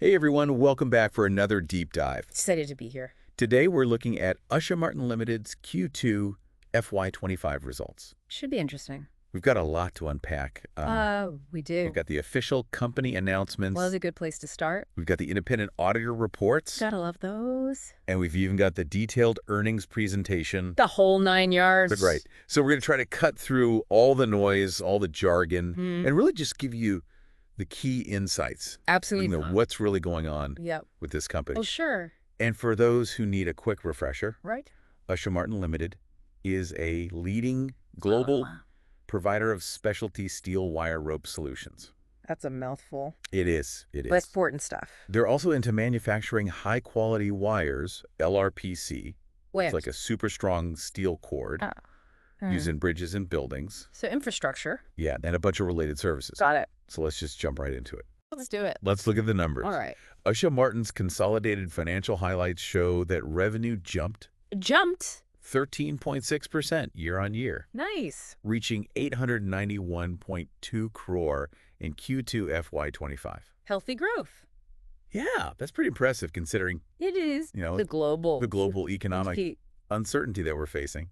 Hey everyone, welcome back for another deep dive. Excited to be here. Today we're looking at Usha Martin Limited's Q2 FY25 results. Should be interesting. We've got a lot to unpack. We do. We've got the official company announcements. Well, it's a good place to start. We've got the independent auditor reports. Gotta love those. And we've even got the detailed earnings presentation. The whole 9 yards. Right. So we're going to try to cut through all the noise, all the jargon, and really just give you the key insights. Absolutely. What's really going on Yep. with this company. Oh, sure. And for those who need a quick refresher, Right. Usha Martin Limited is a leading global provider of specialty steel wire rope solutions. That's a mouthful. It is. It is. But important stuff. They're also into manufacturing high-quality wires, LRPC. It's like a super strong steel cord used in bridges and buildings. So infrastructure. Yeah, and a bunch of related services. Got it. So let's just jump right into it. Let's do it. Let's look at the numbers. All right. Usha Martin's consolidated financial highlights show that revenue jumped 13.6% year-on-year, Nice. reaching 891.2 crore in Q2 FY25. Healthy growth. Yeah, that's pretty impressive considering, It is. you know, the global economic uncertainty that we're facing.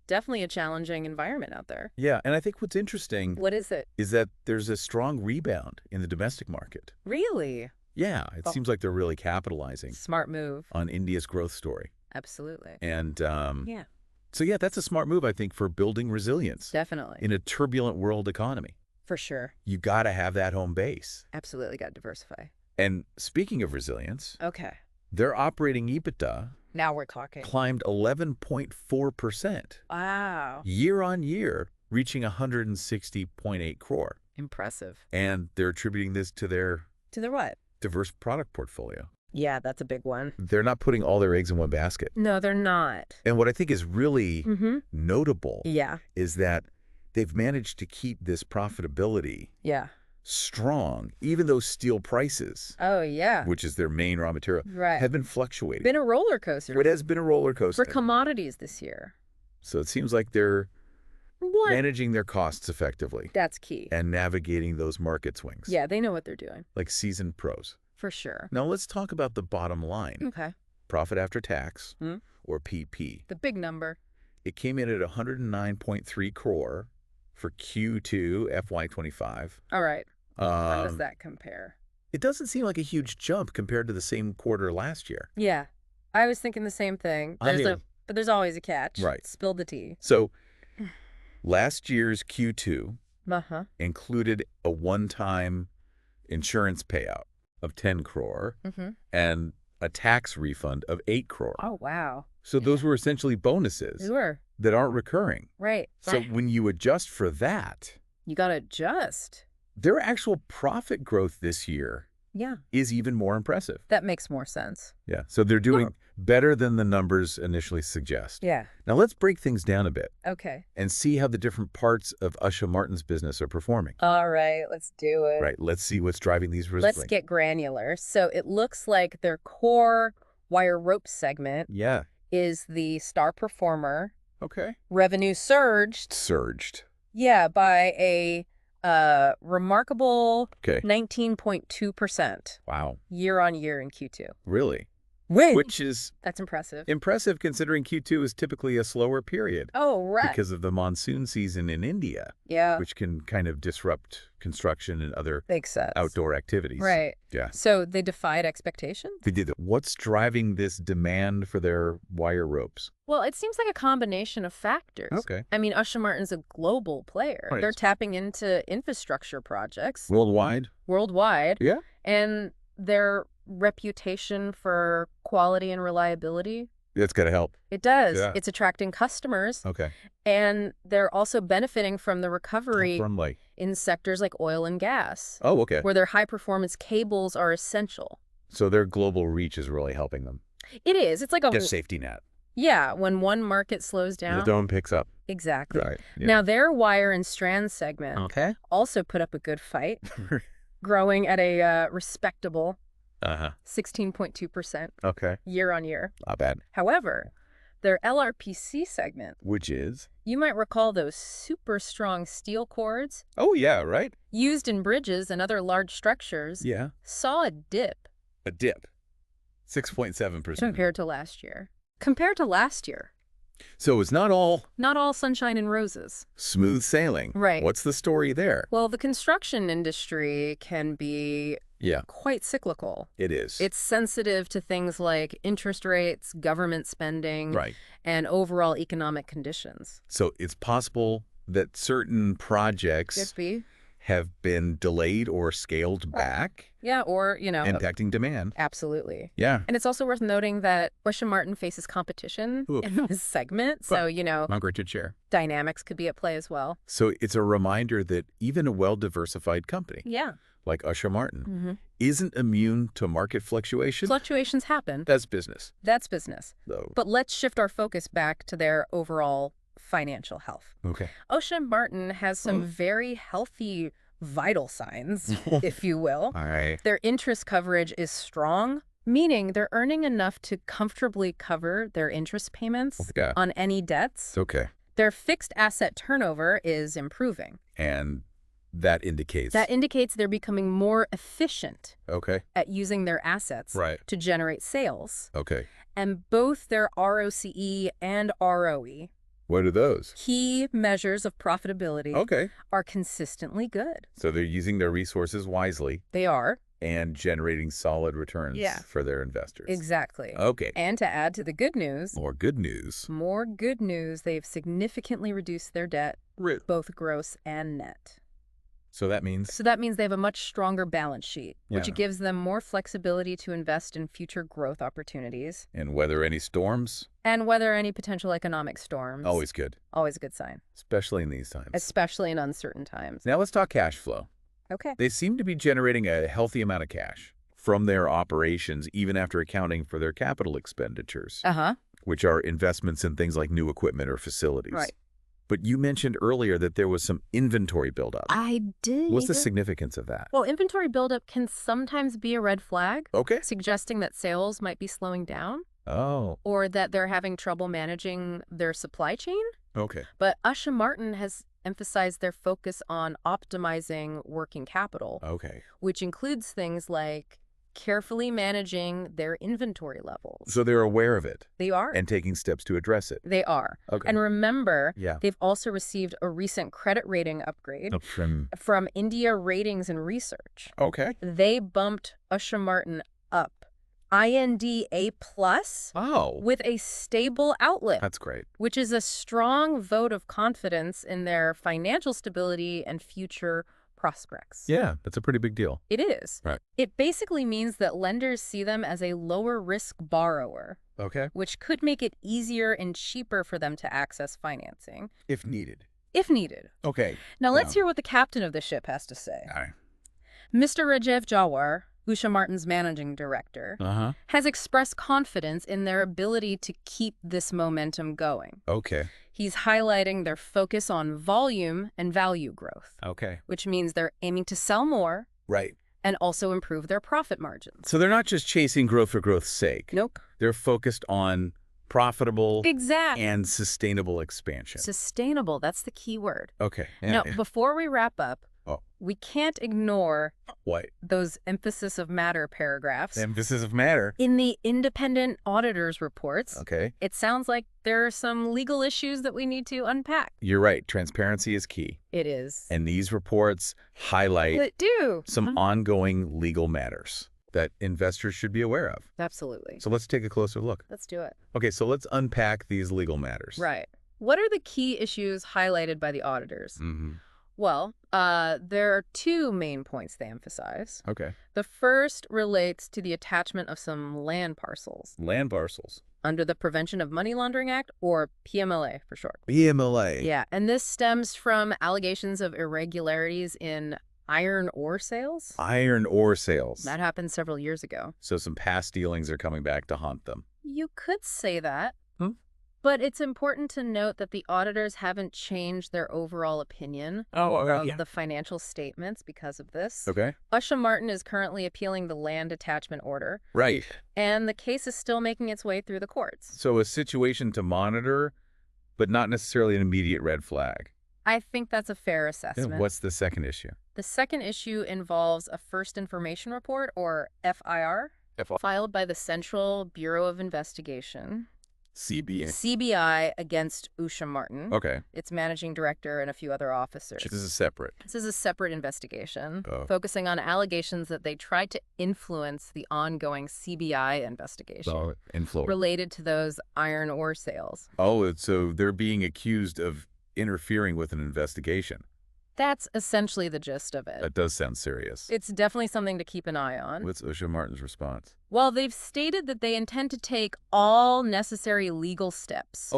Definitely a challenging environment out there. Yeah, and I think what's interesting What is it? is that there's a strong rebound in the domestic market. Really? Yeah, it seems like they're really capitalizing Smart move. on India's growth story. Absolutely. And Yeah. so, yeah, that's a smart move, I think, for building resilience Definitely. in a turbulent world economy. For sure. You got to have that home base. Absolutely got to diversify. And speaking of resilience, Okay. their operating EBITDA Now we're talking. climbed 11.4% Wow. year on year, reaching 160.8 crore. Impressive. And they're attributing this to their To the what? diverse product portfolio. Yeah, that's a big one. They're not putting all their eggs in one basket. No, they're not. And what I think is really notable Yeah. is that they've managed to keep this profitability Yeah. strong, even though steel prices, Oh, yeah. which is their main raw material, Right. have been fluctuating. Been a roller coaster It has been a roller coaster. for commodities this year. So it seems like they're What? managing their costs effectively That's key. and navigating those market swings. Yeah, they know what they're doing. Like seasoned pros. For sure. Now let's talk about the bottom line. Okay. Profit after tax, Hmm. or PP. The big number. It came in at 109.3 crore for Q2 FY25. All right. How does Um, that compare? It doesn't seem like a huge jump compared to the same quarter last year. Yeah. I was thinking the same thing. I mean- But there's always a catch. Right. Spill the tea. So last year's Q2 Uh-huh. included a one-time insurance payout of 10 crore Mm-hmm. and a tax refund of 8 crore. Oh, wow. So those were essentially bonuses Sure. that aren't recurring. Right. So when you adjust for that, You got to adjust. their actual profit growth this year Yeah. is even more impressive. That makes more sense. Yeah. So they're doing better than the numbers initially suggest. Yeah. Now let's break things down a bit Okay. and see how the different parts of Usha Martin's business are performing. All right. Let's do it. Right. Let's see what's driving these results. Let's get granular. So it looks like their core wire rope segment Yeah. is the star performer. Okay. Revenue surged, Surged. yeah, by a remarkable Okay. 19.2% Wow. year on year in Q2. Really? Wait. Which is That's impressive. impressive considering Q2 is typically a slower period Oh, right. because of the monsoon season in India, Yeah. which can kind of disrupt construction and other Makes sense. outdoor activities. Right. Yeah. So they defied expectations? They did. What's driving this demand for their wire ropes? Well, it seems like a combination of factors. Okay. I mean, Usha Martin's a global player. Right. They're tapping into infrastructure projects Worldwide? worldwide. Yeah. And their reputation for quality and reliability, That's got to help. it does. Yeah. It's attracting customers. Okay. And they're also benefiting from the recovery From like. in sectors like oil and gas, Oh, okay. where their high-performance cables are essential. So their global reach is really helping them. It is. It's like a... Just safety net. Yeah, when one market slows The down. dome picks up. Exactly. Right. Yeah. Now, their wire and strand segment Okay. also put up a good fight, growing at a respectable Uh-huh. 16.2% Okay. year on year. Not bad. However, their LRPC segment, Which is? you might recall those super strong steel cords Oh, yeah, right? used in bridges and other large structures, Yeah. saw a dip A dip. 6.7%. Compared to last year. Compared to last year. So it's not all Not all sunshine and roses. smooth sailing. Right. What's the story there? Well, the construction industry can be quite cyclical. It is. It's sensitive to things like interest rates, government spending, right. and overall economic conditions. So it's possible that certain projects Could be. have been delayed or scaled back. Yeah, or, impacting demand. Absolutely. Yeah. And it's also worth noting that Usha Martin faces competition in this segment. So, Margaret did share. Dynamics could be at play as well. So it's a reminder that even a well-diversified company like Usha Martin isn't immune to market fluctuation. Fluctuations happen. That's business. That's business. Though. But let's shift our focus back to their overall financial health. Okay. Usha Martin has some very healthy vital signs, if you will. All right. Their interest coverage is strong, meaning they're earning enough to comfortably cover their interest payments on any debts. Okay. Their fixed asset turnover is improving. And that indicates? That indicates they're becoming more efficient at using their assets to generate sales. Okay. And both their ROCE and ROE, what are those? key measures of profitability, are consistently good. So they're using their resources wisely. They are. And generating solid returns for their investors. Exactly. Okay. And to add to the good news. More good news. More good news. They've significantly reduced their debt, both gross and net. So that means? So that means they have a much stronger balance sheet, which gives them more flexibility to invest in future growth opportunities. And weather any storms? And weather any potential economic storms. Always good. Always a good sign. Especially in these times. Especially in uncertain times. Now let's talk cash flow. Okay. They seem to be generating a healthy amount of cash from their operations, even after accounting for their capital expenditures, which are investments in things like new equipment or facilities. Right. But you mentioned earlier that there was some inventory buildup. I did. What's the significance of that? Well, inventory buildup can sometimes be a red flag. Okay. Suggesting that sales might be slowing down. Oh. Or that they're having trouble managing their supply chain. Okay. But Usha Martin has emphasized their focus on optimizing working capital. Okay. Which includes things like carefully managing their inventory levels. So they're aware of it. They are. And taking steps to address it. They are. Okay. And remember, they've also received a recent credit rating upgrade from India Ratings and Research. Okay. They bumped Usha Martin up. IND A+ with a stable outlook. That's great. Which is a strong vote of confidence in their financial stability and future prospects. Yeah, that's a pretty big deal. It is. Right. It basically means that lenders see them as a lower risk borrower. Okay. Which could make it easier and cheaper for them to access financing. If needed. If needed. Okay. Now let's hear what the captain of the ship has to say. All right. Mr. Rajeev Jawar, Usha Martin's managing director, has expressed confidence in their ability to keep this momentum going. Okay. He's highlighting their focus on volume and value growth. Okay. Which means they're aiming to sell more. Right. And also improve their profit margins. So they're not just chasing growth for growth's sake. Nope. They're focused on profitable and sustainable expansion. Sustainable, that's the key word. Okay. Now, before we wrap up, we can't ignore those emphasis of matter paragraphs. Emphasis of matter. In the independent auditor's reports, okay, it sounds like there are some legal issues that we need to unpack. You're right. Transparency is key. It is. And these reports highlight some ongoing legal matters that investors should be aware of. Absolutely. So let's take a closer look. Let's do it. Okay, so let's unpack these legal matters. Right. What are the key issues highlighted by the auditors? Well, there are two main points they emphasize. Okay. The first relates to the attachment of some land parcels. Land parcels. Under the Prevention of Money Laundering Act, or PMLA for short. PMLA. Yeah, and this stems from allegations of irregularities in iron ore sales. Iron ore sales. That happened several years ago. So some past dealings are coming back to haunt them. You could say that. But it's important to note that the auditors haven't changed their overall opinion of the financial statements because of this. Okay. Usha Martin is currently appealing the land attachment order. Right. And the case is still making its way through the courts. So a situation to monitor, but not necessarily an immediate red flag. I think that's a fair assessment. And what's the second issue? The second issue involves a First Information Report, or FIR. filed by the Central Bureau of Investigation, CBA. CBI, against Usha Martin, Okay. its managing director, and a few other officers. This is separate. This is a separate investigation, Oh. focusing on allegations that they tried to influence the ongoing CBI investigation related to those iron ore sales. Oh, so they're being accused of interfering with an investigation. That's essentially the gist of it. That does sound serious. It's definitely something to keep an eye on. What's Usha Martin's response? Well, they've stated that they intend to take all necessary legal steps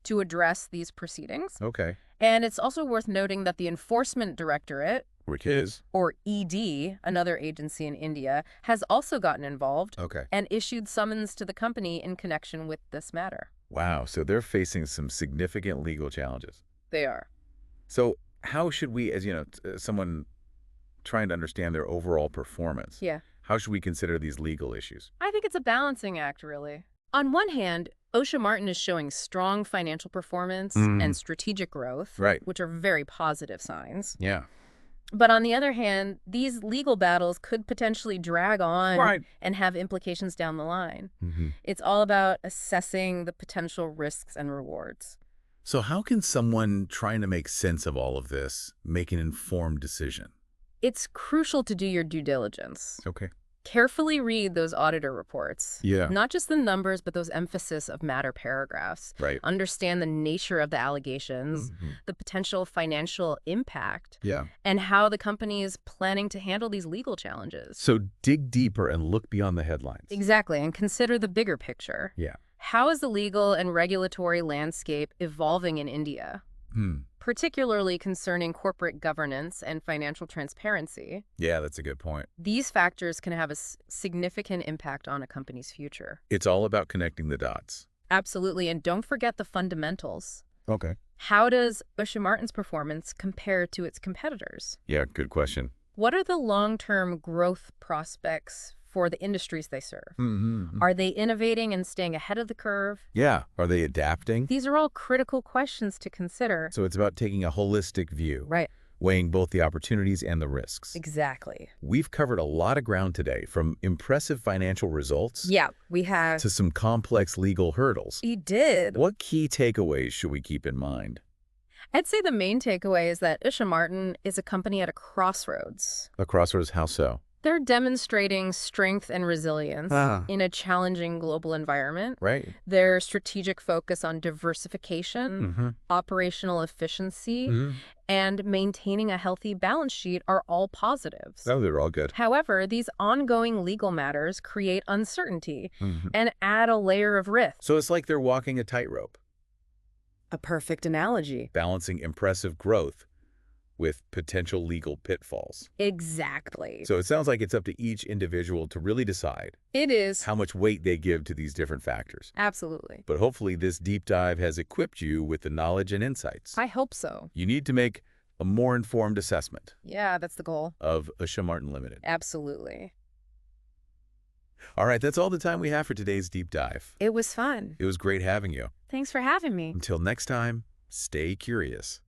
to address these proceedings. Okay. And it's also worth noting that the Enforcement Directorate, Which is? or ED, another agency in India, has also gotten involved and issued summons to the company in connection with this matter. Wow, so they're facing some significant legal challenges. They are. So how should we, as someone trying to understand their overall performance, how should we consider these legal issues? I think it's a balancing act, really. On one hand, Usha Martin is showing strong financial performance and strategic growth, which are very positive signs. Yeah. But on the other hand, these legal battles could potentially drag on and have implications down the line. It's all about assessing the potential risks and rewards. So how can someone trying to make sense of all of this make an informed decision? It's crucial to do your due diligence. Okay. Carefully read those auditor reports. Yeah. Not just the numbers, but those emphasis of matter paragraphs. Right. Understand the nature of the allegations, the potential financial impact, Yeah. and how the company is planning to handle these legal challenges. So dig deeper and look beyond the headlines. Exactly, and consider the bigger picture. Yeah. How is the legal and regulatory landscape evolving in India? Particularly concerning corporate governance and financial transparency. Yeah, that's a good point. These factors can have a significant impact on a company's future. It's all about connecting the dots. Absolutely, and don't forget the fundamentals. Okay. How does Usha Martin's performance compare to its competitors? Yeah, good question. What are the long-term growth prospects for the industries they serve? Are they innovating and staying ahead of the curve? Yeah. Are they adapting? These are all critical questions to consider. So it's about taking a holistic view. Right. Weighing both the opportunities and the risks. Exactly. We've covered a lot of ground today, from impressive financial results we have to some complex legal hurdles. We did. What key takeaways should we keep in mind? I'd say the main takeaway is that Usha Martin is a company at a crossroads. A crossroads, how so? They're demonstrating strength and resilience in a challenging global environment. Right. Their strategic focus on diversification, operational efficiency, and maintaining a healthy balance sheet are all positives. Oh, they're all good. However, these ongoing legal matters create uncertainty and add a layer of risk. So it's like they're walking a tightrope. A perfect analogy. Balancing impressive growth with potential legal pitfalls. Exactly. So it sounds like it's up to each individual to really decide. It is. How much weight they give to these different factors. Absolutely. But hopefully this deep dive has equipped you with the knowledge and insights I hope so. you need to make a more informed assessment. Yeah, that's the goal. Of Usha Martin Limited. Absolutely. All right, that's all the time we have for today's deep dive. It was fun. It was great having you. Thanks for having me. Until next time, stay curious.